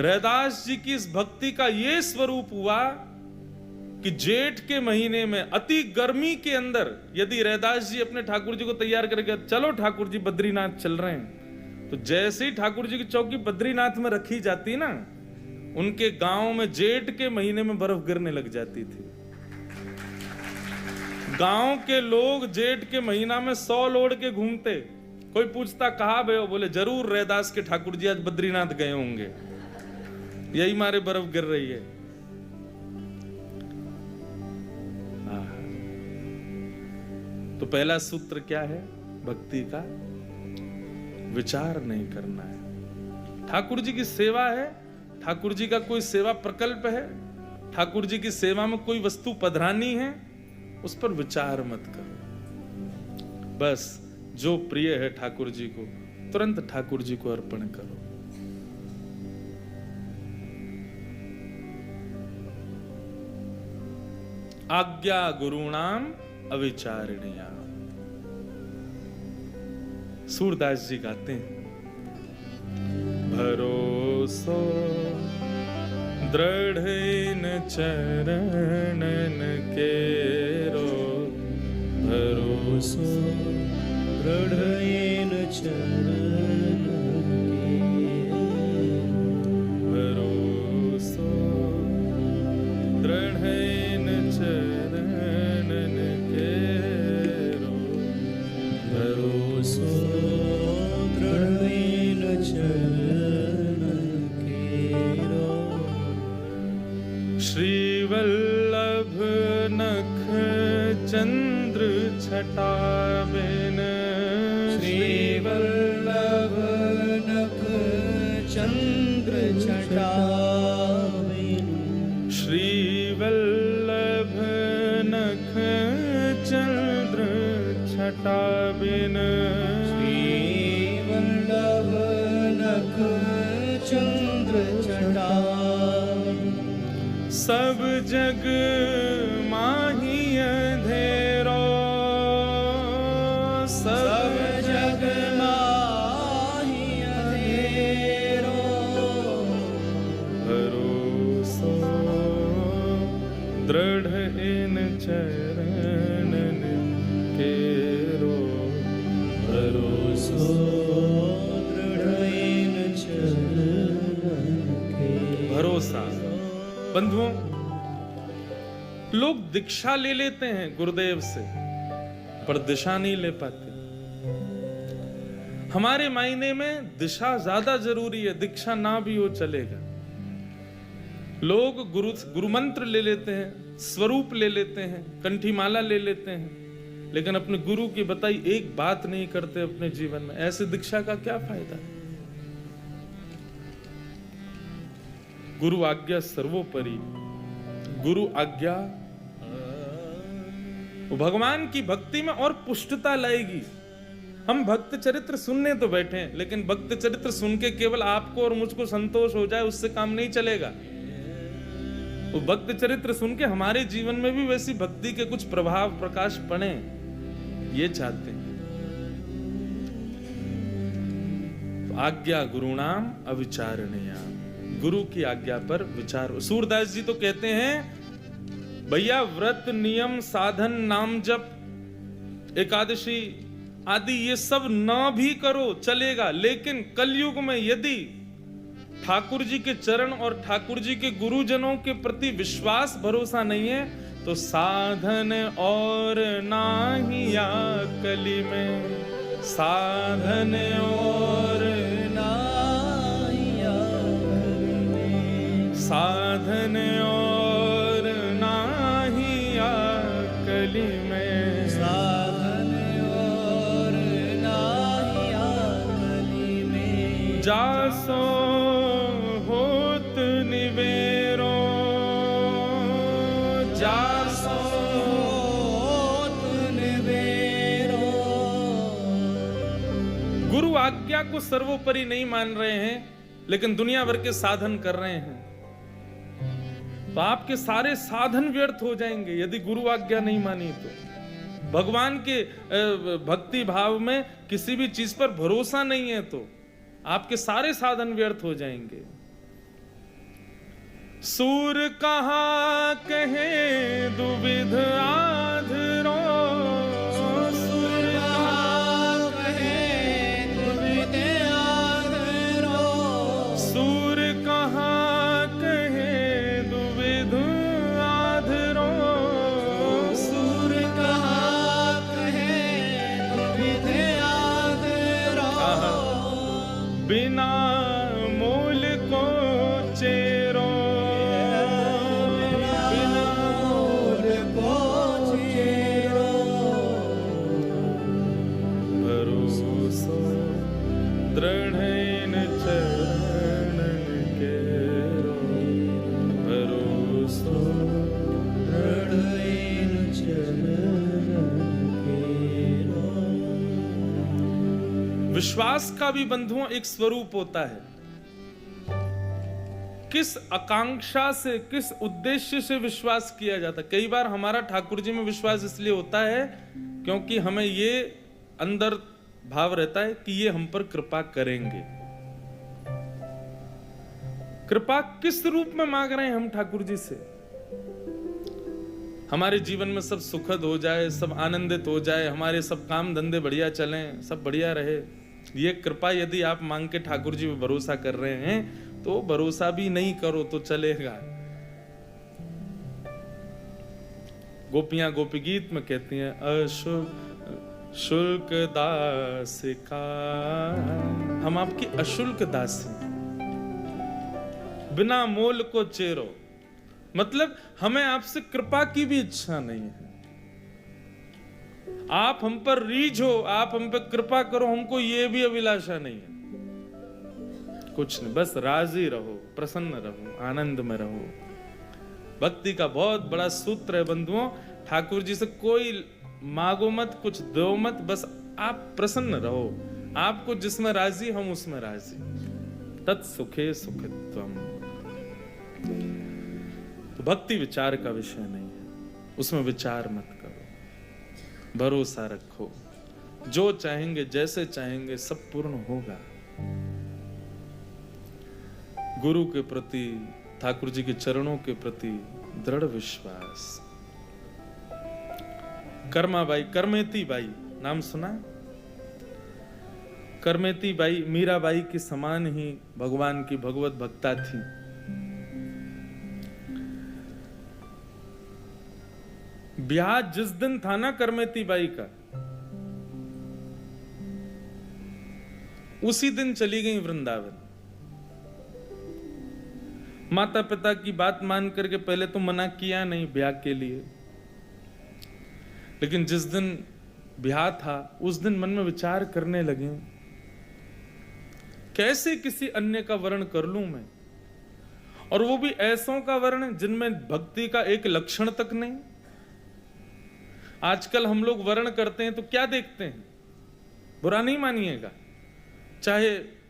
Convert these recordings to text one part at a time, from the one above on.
रैदास जी की इस भक्ति का ये स्वरूप हुआ कि जेठ के महीने में अति गर्मी के अंदर यदि रैदास जी अपने ठाकुर जी को तैयार करके चलो ठाकुर जी बद्रीनाथ चल रहे हैं, तो जैसे ही ठाकुर जी की चौकी बद्रीनाथ में रखी जाती ना, उनके गांव में जेठ के महीने में बर्फ गिरने लग जाती थी। गांव के लोग जेठ के महीना में 100 लोड के घूमते। कोई पूछता कहाँ गए हो, बोले जरूर रैदास के ठाकुर जी आज बद्रीनाथ गए होंगे, यही मारे बर्फ गिर रही है। तो पहला सूत्र क्या है भक्ति का? विचार नहीं करना है। ठाकुर जी की सेवा है, ठाकुर जी का कोई सेवा प्रकल्प है, ठाकुर जी की सेवा में कोई वस्तु पधरानी है, उस पर विचार मत करो। बस जो प्रिय है ठाकुर जी को तुरंत ठाकुर जी को अर्पण करो। आज्ञा गुरुणाम अविचारणीया। सूरदास जी गाते हैं, भरोसो दृढ़ चरणन केरो, भरोसो दृढ़ चरणन भरोसो दृढ़ चरणन केरो, भरोसो दृढ़ चरणन केरो। श्रीवल्लभ नख चंद्र छटा बिन, श्रीवल्लभ नख चंद्र छटा बिन, श्रीवल्लभ नख चंद्र छटा बिन, श्रीवल्लभ नख चंद्र छटा। सब जग माही अंधेरो, सब जग माही अंधेरो, भरोसो दृढ़ इन चरणन केरो, भरोसो दृढ़ इन चरणन केरो। भरोसा। बंधुओं, लोग दीक्षा ले लेते हैं गुरुदेव से, पर दिशा नहीं ले पाते। हमारे मायने में दिशा ज्यादा जरूरी है, दीक्षा ना भी हो चलेगा। लोग गुरु मंत्र ले लेते हैं, स्वरूप ले लेते हैं, कंठीमाला ले लेते हैं, लेकिन अपने गुरु की बताई एक बात नहीं करते अपने जीवन में। ऐसे दीक्षा का क्या फायदा? गुरु आज्ञा सर्वोपरि। गुरु आज्ञा भगवान की भक्ति में और पुष्टता लाएगी। हम भक्त चरित्र सुनने तो बैठे हैं, लेकिन भक्त चरित्र सुन के केवल आपको और मुझको संतोष हो जाए उससे काम नहीं चलेगा। वो भक्त चरित्र सुन के हमारे जीवन में भी वैसी भक्ति के कुछ प्रभाव प्रकाश पड़े, ये चाहते हैं। आज्ञा गुरुणाम अविचारणीया। गुरु की आज्ञा पर विचार। सूरदास जी तो कहते हैं भैया, व्रत नियम साधन नाम जप एकादशी आदि ये सब ना भी करो चलेगा, लेकिन कलयुग में यदि ठाकुर जी के चरण और ठाकुर जी के गुरुजनों के प्रति विश्वास भरोसा नहीं है, तो साधन और नाहिया कली में, साधन और नाहिया कली में, साधन और नाहिया कली में, साधन और नाहिया कली में। जासो होत निवेरो, जासो होत निवेरो। गुरु आज्ञा को सर्वोपरि नहीं मान रहे हैं, लेकिन दुनिया भर के साधन कर रहे हैं, तो आपके सारे साधन व्यर्थ हो जाएंगे यदि गुरु आज्ञा नहीं मानी तो। भगवान के भक्ति भाव में किसी भी चीज पर भरोसा नहीं है तो आपके सारे साधन व्यर्थ हो जाएंगे। सूर कहाँ कहे दुविध आधरो, सुर कहाँ कहे दुविध आधरो, सूर कहाँ कहे दुविध आधरो, सुर कहाँ कहे दुविध आधरो, बिना मूल को चेरो, बिना मूल को चेरो, भरोसो दृढ़ चरण केरो, भरोसो दृढ़ चरण केरो। विश्वास का भी बंधुओं एक स्वरूप होता है। किस आकांक्षा से, किस उद्देश्य से विश्वास किया जाता है। कई बार हमारा ठाकुर जी में विश्वास इसलिए होता है क्योंकि हमें ये अंदर भाव रहता है कि ये हम पर कृपा करेंगे। कृपा किस रूप में मांग रहे हैं हम ठाकुर जी से? हमारे जीवन में सब सुखद हो जाए, सब आनंदित हो जाए, हमारे सब काम धंधे बढ़िया चलें, सब बढ़िया रहे। ये कृपा यदि आप मांग के ठाकुर जी पे भरोसा कर रहे हैं तो भरोसा भी नहीं करो तो चलेगा। गोपियां गोपी गीत में कहती हैं अशुल्क दासिका, हम आपकी अशुल्क दासी, बिना मोल को चेरो। मतलब हमें आपसे कृपा की भी इच्छा नहीं है। आप हम पर रीझ हो, आप हम पर कृपा करो, हमको ये भी अभिलाषा नहीं है। कुछ नहीं, बस राजी रहो, प्रसन्न रहो, आनंद में रहो। भक्ति का बहुत बड़ा सूत्र है बंधुओं। ठाकुर जी से कोई मांगो मत, कुछ दो मत, बस आप प्रसन्न रहो। आपको जिसमें राजी, हम उसमें राजी। तत्सुखे सुखित्वम। तो भक्ति विचार का विषय नहीं है, उसमें विचार मत करो, भरोसा रखो। जो चाहेंगे, जैसे चाहेंगे, सब पूर्ण होगा। गुरु के प्रति, ठाकुर जी के चरणों के प्रति दृढ़ विश्वास। कर्माबाई, करमेती बाई नाम सुना? करमेती बाई मीराबाई के समान ही भगवान की भगवत भक्ता थी। ब्याह जिस दिन था ना करमेती बाई का, उसी दिन चली गई वृंदावन। माता पिता की बात मान करके पहले तो मना किया नहीं ब्याह के लिए, लेकिन जिस दिन ब्याह था उस दिन मन में विचार करने लगे, कैसे किसी अन्य का वर्ण कर लूं मैं, और वो भी ऐसों का वर्ण जिनमें भक्ति का एक लक्षण तक नहीं। आजकल हम लोग वर्ण करते हैं तो क्या देखते हैं, बुरा नहीं मानिएगा, चाहे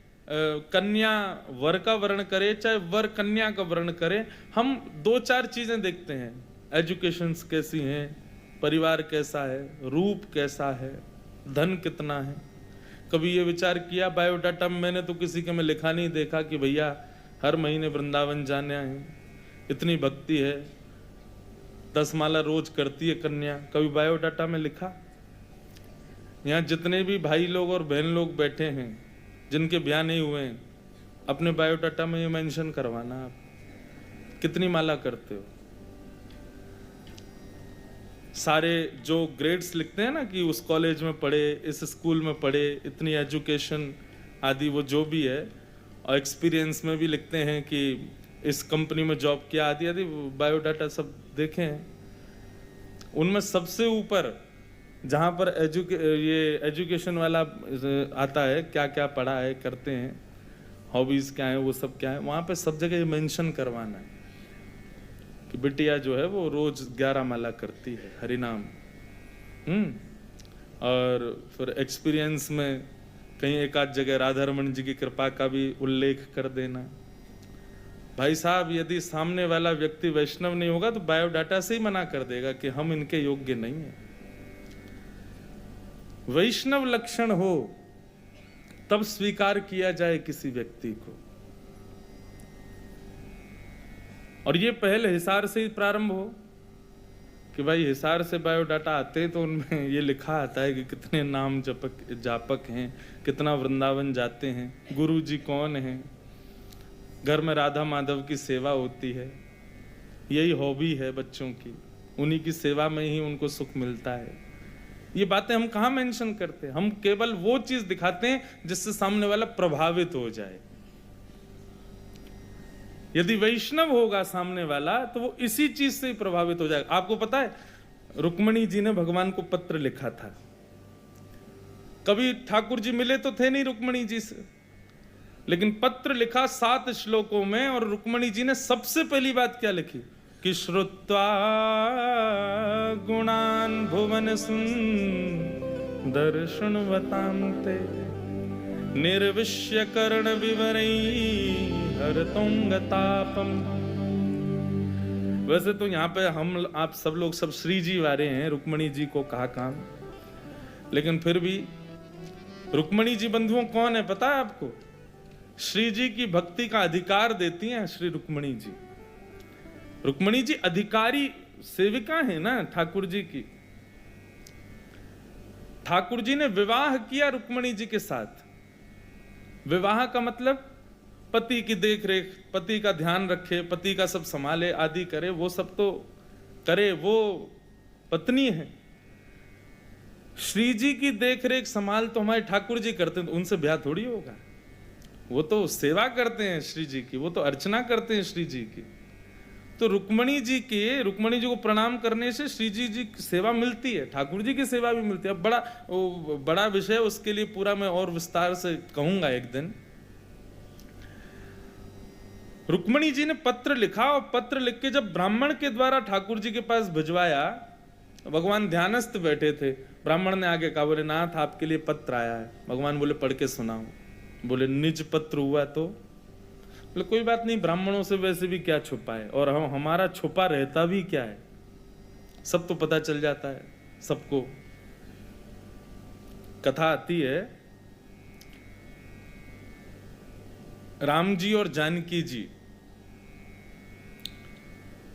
कन्या वर का वर्ण करे, चाहे वर कन्या का वर्ण करे, हम दो चार चीजें देखते हैं। एजुकेशंस कैसी हैं, परिवार कैसा है, रूप कैसा है, धन कितना है। कभी ये विचार किया, बायोडाटा में मैंने तो किसी के में लिखा नहीं देखा कि भैया हर महीने वृंदावन जाना है, इतनी भक्ति है, 10 माला रोज करती है कन्या। कभी बायोडाटा में लिखा? यहाँ जितने भी भाई लोग और बहन लोग बैठे हैं जिनके ब्याह नहीं हुए हैं, अपने बायोडाटा में ये मेंशन करवाना आप कितनी माला करते हो। सारे जो ग्रेड्स लिखते हैं ना कि उस कॉलेज में पढ़े, इस स्कूल में पढ़े, इतनी एजुकेशन आदि, वो जो भी है, और एक्सपीरियंस में भी लिखते हैं कि इस कंपनी में जॉब किया आदि आदि, बायोडाटा सब देखे हैं। उनमें सबसे ऊपर जहाँ पर ये एजुकेशन वाला आता है, क्या क्या पढ़ा है, करते हैं, हॉबीज क्या है, वो सब क्या है, वहाँ पे सब जगह ये मेंशन करवाना है कि बिटिया जो है वो रोज 11 माला करती है हरिनाम। और फिर एक्सपीरियंस में कहीं एक आध जगह राधा रमन जी की कृपा का भी उल्लेख कर देना। भाई साहब, यदि सामने वाला व्यक्ति वैष्णव नहीं होगा तो बायोडाटा से ही मना कर देगा कि हम इनके योग्य नहीं है। वैष्णव लक्षण हो तब स्वीकार किया जाए किसी व्यक्ति को। और ये पहले हिसार से ही प्रारंभ हो कि भाई हिसार से बायोडाटा आते हैं तो उनमें ये लिखा आता है कि कितने नाम जापक हैं, कितना वृंदावन जाते हैं, गुरु जी कौन हैं, घर में राधा माधव की सेवा होती है, यही हॉबी है बच्चों की, उन्हीं की सेवा में ही उनको सुख मिलता है। ये बातें हम कहाँ मेंशन करते हैं? हम केवल वो चीज दिखाते हैं जिससे सामने वाला प्रभावित हो जाए। यदि वैष्णव होगा सामने वाला तो वो इसी चीज से प्रभावित हो जाएगा। आपको पता है रुक्मणी जी ने भगवान को पत्र लिखा था। कभी ठाकुर जी मिले तो थे नहीं रुक्मणी जी से, लेकिन पत्र लिखा 7 श्लोकों में, और रुक्मणी जी ने सबसे पहली बात क्या लिखी कि श्रुत्वा गुणान भुवन सुंदर शृण्वतान्ते निर्विश्य कर्ण विवरै हरतोंगतापम। वैसे तो यहाँ पे हम आप सब लोग सब श्री जी वाले हैं, रुक्मणी जी को कहा काम, लेकिन फिर भी रुक्मणी जी बंधुओं कौन है पता है आपको? श्री जी की भक्ति का अधिकार देती हैं श्री रुक्मणी जी। रुक्मणी जी अधिकारी सेविका है ना ठाकुर जी की। ठाकुर जी ने विवाह किया रुक्मणी जी के साथ। विवाह का मतलब पति की देखरेख, पति का ध्यान रखे, पति का सब संभाले आदि करे, वो सब तो करे, वो पत्नी है। श्री जी की देखरेख संभाल तो हमारे ठाकुर जी करते हैं, तो उनसे ब्याह थोड़ी होगा। वो तो सेवा करते हैं श्री जी की, वो तो अर्चना करते हैं श्री जी की। तो रुक्मणी जी को प्रणाम करने से श्री जी की सेवा मिलती है, ठाकुर जी की सेवा भी मिलती है। अब बड़ा विषय, उसके लिए पूरा मैं और विस्तार से कहूंगा एक दिन। रुक्मणी जी ने पत्र लिखा, और पत्र लिख के जब ब्राह्मण के द्वारा ठाकुर जी के पास भिजवाया, भगवान ध्यानस्थ बैठे थे, ब्राह्मण ने आगे कहा, बोले नाथ आपके लिए पत्र आया है। भगवान बोले पढ़ के सुनाओ। बोले निज पत्र हुआ तो? बोले कोई बात नहीं, ब्राह्मणों से वैसे भी क्या छुपा है, और हमारा छुपा रहता भी क्या है, सब तो पता चल जाता है सबको। कथा आती है राम जी और जानकी जी,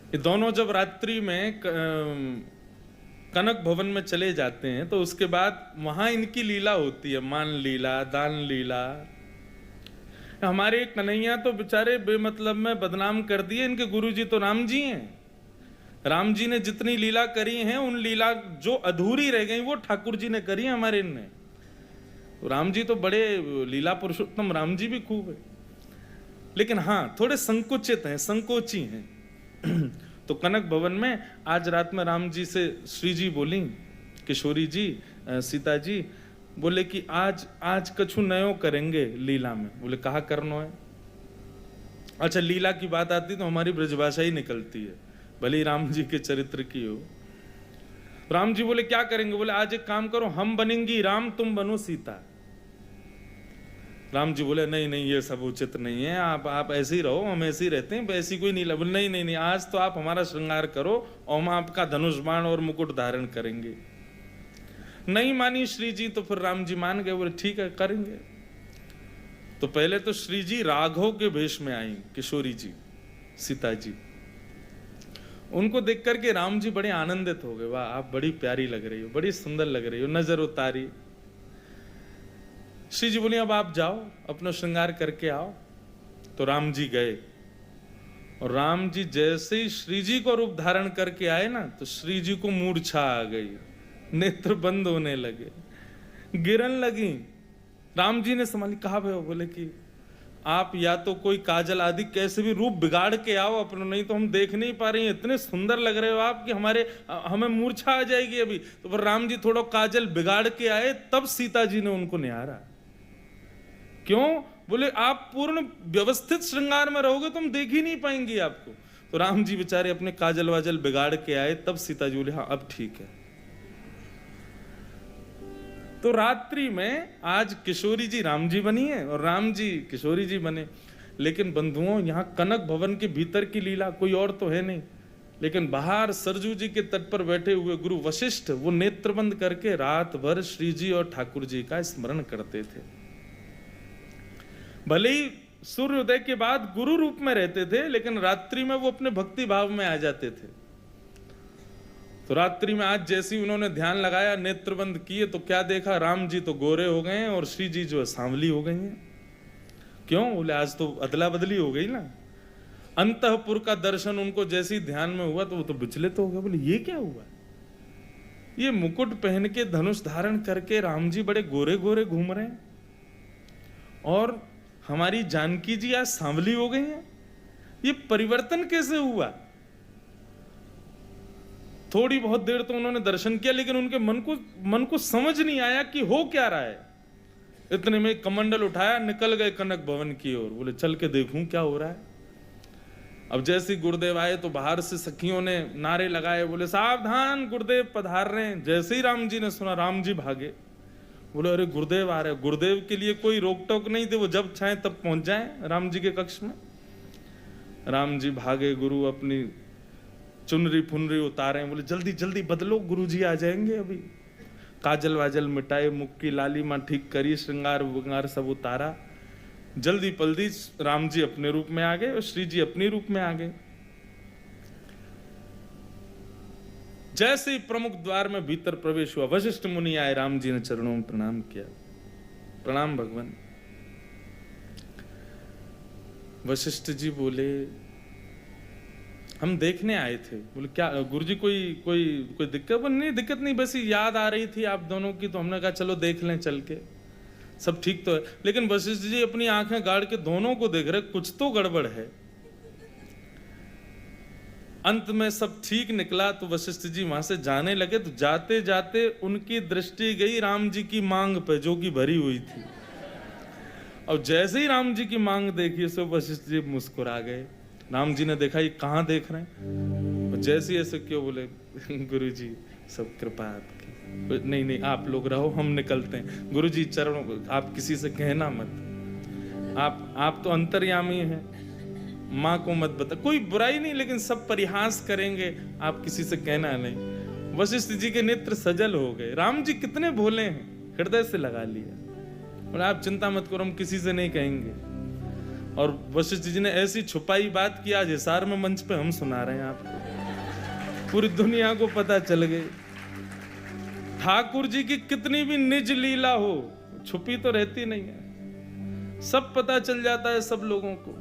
ये दोनों जब रात्रि में कनक भवन में चले जाते हैं, तो उसके बाद वहां इनकी लीला होती है, मान लीला, दान लीला। हमारे कन्हैया तो बेचारे बेमतलब में बदनाम कर दिए, इनके गुरुजी तो राम जी हैं। राम जी ने जितनी लीला करी हैं, उन लीला जो अधूरी रह गई वो ठाकुर जी ने करी है हमारे इनने। तो राम जी तो बड़े लीला पुरुषोत्तम, राम जी भी खूब है, लेकिन हाँ थोड़े संकुचित हैं, संकोची हैं। तो कनक भवन में आज रात में राम जी से श्री जी बोली, किशोरी जी, सीता जी, बोले कि आज कछु नयो करेंगे लीला में। बोले कहा करनो है? अच्छा लीला की बात आती तो हमारी ब्रजभाषा ही निकलती है, भले ही राम जी के चरित्र की हो। राम जी बोले क्या करेंगे? बोले आज एक काम करो, हम बनेंगी राम, तुम बनो सीता। राम जी बोले नहीं नहीं, ये सब उचित नहीं है, आप ऐसे ही रहो, हम ऐसे ही रहते हैं, ऐसी कोई नहीं। बोले नहीं नहीं नहीं, आज तो आप हमारा श्रृंगार करो और हम आपका धनुष बाण और मुकुट धारण करेंगे। नहीं मानी श्री जी, तो फिर राम जी मान गए, बोले ठीक है करेंगे। तो पहले तो श्री जी राघव के वेश में आई, किशोरी जी, सीता जी। उनको देख करके राम जी बड़े आनंदित हो गए, वाह आप बड़ी प्यारी लग रही हो, बड़ी सुंदर लग रही हो, नजर उतारी। श्री जी बोले अब आप जाओ, अपना श्रृंगार करके आओ। तो राम जी गए, और राम जी जैसे ही श्री जी को रूप धारण करके आए ना, तो श्री जी को मूर्छा आ गई, नेत्र बंद होने लगे, गिरन लगी। राम जी ने संभाली, कहा भाई? बोले कि आप या तो कोई काजल आदि कैसे भी रूप बिगाड़ के आओ अपना, नहीं तो हम देख नहीं पा रहे हैं, इतने सुंदर लग रहे हो आप कि हमें मूर्छा आ जाएगी अभी। तो फिर राम जी थोड़ा काजल बिगाड़ के आए, तब सीता जी ने उनको निहारा। क्यों? बोले आप पूर्ण व्यवस्थित श्रृंगार में रहोगे तो हम देख ही नहीं पाएंगे आपको। तो राम जी बेचारे अपने काजल वाजल बिगाड़ के आए, तब सीता जी बोले हाँ अब ठीक है। तो रात्रि में आज किशोरी जी राम जी बनी है और राम जी किशोरी जी बने। लेकिन बंधुओं, यहाँ कनक भवन के भीतर की लीला कोई और तो है नहीं, लेकिन बाहर सरजू जी के तट पर बैठे हुए गुरु वशिष्ठ वो नेत्र बंद करके रात भर श्री जी और ठाकुर जी का स्मरण करते थे। भले ही सूर्योदय के बाद गुरु रूप में रहते थे, लेकिन रात्रि में वो अपने भक्ति भाव में आ जाते थे। तो रात्रि में आज जैसे ही उन्होंने ध्यान लगाया, नेत्र बंद किए, तो क्या देखा, राम जी तो गोरे हो गए हैं और श्री जी जो है सांवली हो गई हैं। क्यों? बोले आज तो अदला बदली हो गई ना। अंतःपुर का दर्शन उनको जैसे ही ध्यान में हुआ तो वो तो विचलित हो गए। बोले ये क्या हुआ? ये मुकुट पहन के धनुष धारण करके राम जी बड़े गोरे गोरे घूम रहे हैं और हमारी जानकी जी आज सांवली हो गई हैं। ये परिवर्तन कैसे हुआ? थोड़ी बहुत देर तो उन्होंने दर्शन किया, लेकिन उनके मन को समझ नहीं आया कि हो क्या रहा है। इतने में कमंडल उठाया, निकल गए कनक भवन की ओर। बोले चल के देखूं क्या हो रहा है। अब जैसे ही गुरुदेव आए तो बाहर से सखियों ने नारे लगाए, बोले सावधान गुरुदेव पधार रहे हैं। जैसे ही राम जी ने सुना, राम जी भागे। बोले अरे गुरुदेव आ रहे। गुरुदेव के लिए कोई रोक टोक नहीं थी, वो जब चाहे तब पहुंच जाए राम जी के कक्ष में। राम जी भागे, गुरु अपनी चुनरी फुनरी उतारे। बोले जल्दी जल्दी बदलो, गुरु जी आ जाएंगे अभी। काजल वाजल मिटाए, मुख की लालिमा ठीक करी, श्रृंगार विंगार सब उतारा। जल्दी पल्दी राम जी अपने रूप में आ गए और श्री जी अपने रूप में आ गए। जैसे ही प्रमुख द्वार में भीतर प्रवेश हुआ, वशिष्ठ मुनि आए, राम जी ने चरणों में प्रणाम किया। प्रणाम भगवान। वशिष्ठ जी बोले हम देखने आए थे। बोले क्या गुरुजी कोई दिक्कत? नहीं दिक्कत नहीं, बस याद आ रही थी आप दोनों की, तो हमने कहा चलो देख लें चल के, सब ठीक तो है। लेकिन वशिष्ठ जी अपनी आंखें गाड़ के दोनों को देख रहे, कुछ तो गड़बड़ है। अंत में सब ठीक निकला तो वशिष्ठ जी वहां से जाने लगे, तो जाते जाते उनकी दृष्टि गई राम जी की मांग पे, जो कि भरी हुई थी। और जैसे ही राम जी की मांग देखी, उसे वशिष्ठ जी मुस्कुरा गए। राम जी ने देखा ये कहाँ देख रहे हैं, और जैसे ही ऐसे क्यों? बोले गुरु जी सब कृपा आपकी। नहीं नहीं आप लोग रहो, हम निकलते हैं। गुरु जी चरणों, आप किसी से कहना मत, आप तो अंतर्यामी हैं, माँ को मत बता। कोई बुराई नहीं, लेकिन सब परिहास करेंगे, आप किसी से कहना नहीं। वशिष्ठ जी के नेत्र सजल हो गए। राम जी कितने भोले हैं, हृदय से लगा लिया। और आप चिंता मत करो, हम किसी से नहीं कहेंगे। और वशिष्ठ जी ने ऐसी छुपाई बात की, आज हिसार में मंच पे हम सुना रहे हैं आपको, पूरी दुनिया को पता चल गई। ठाकुर जी की कितनी भी निज लीला हो, छुपी तो रहती नहीं है, सब पता चल जाता है सब लोगों को।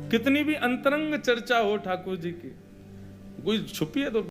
कितनी भी अंतरंग चर्चा हो ठाकुर जी की, कोई छुपी है तो